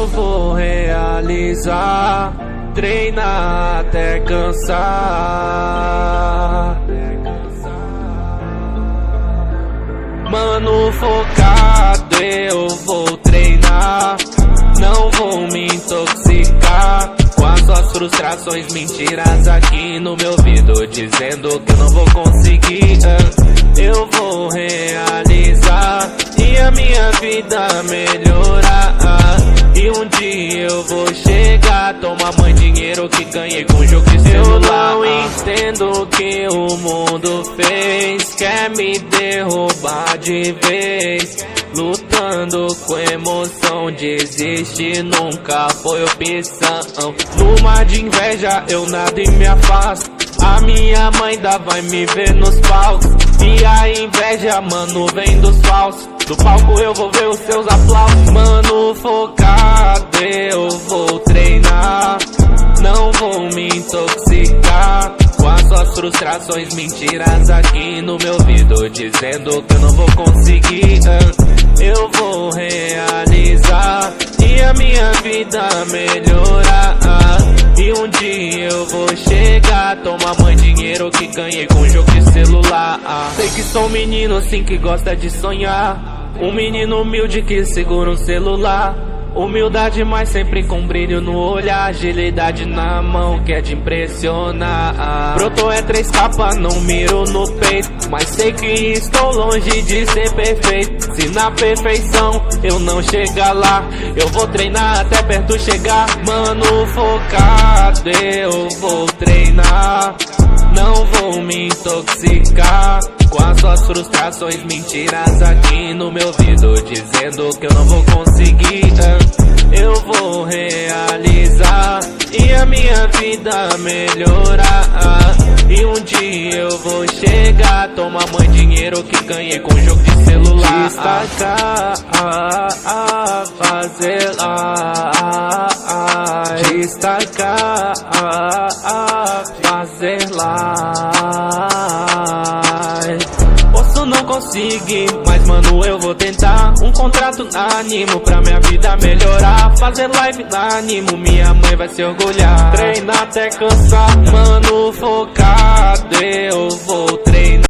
eu vou realizar, treinar até cansar. Mano, focado, eu vou treinar, não vou me intoxicar com as suas frustrações, mentiras aqui no meu ouvido, dizendo que eu não vou conseguir. Eu vou realizar e a minha vida melhorar, e um dia eu vou chegar, tomar mais dinheiro que ganhei com jogo de celular. Eu não entendo o que o mundo fez, quer me derrubar de vez, lutando com emoção, desistir nunca foi opção. No mar de inveja eu nado e me afasto, a minha mãe ainda vai me ver nos palcos, e a inveja, mano, vem dos falsos. Do palco eu vou ver os seus aplausos. Mano, focado, eu vou treinar, não vou me intoxicar com as suas frustrações, mentiras aqui no meu ouvido, dizendo que eu não vou conseguir. Eu vou realizar e a minha vida melhorar, e um dia eu vou chegar, tomar mais dinheiro que ganhei com jogo de celular. Sei que sou um menino sim que gosta de sonhar, um menino humilde que segura um celular. Humildade, mas sempre com brilho no olhar, agilidade na mão que é de impressionar. Brotou é 3 capas, não miro no peito, mas sei que estou longe de ser perfeito. Se na perfeição eu não chegar lá, eu vou treinar até perto chegar. Mano, focado, eu vou treinar, não vou me intoxicar com as suas frustrações, mentiras aqui no meu ouvido, dizendo que eu não vou conseguir. Eu vou realizar e a minha vida melhorar, e um dia eu vou chegar, tomar mais dinheiro que ganhei com jogo de celular. Destacar, fazer lá, destacar, fazer lá. Posso não conseguir, mas mano eu vou tentar. Um contrato na Animo pra minha vida melhorar, fazer live na Animo, minha mãe vai se orgulhar. Treinar até cansar, mano, focado, eu vou treinar.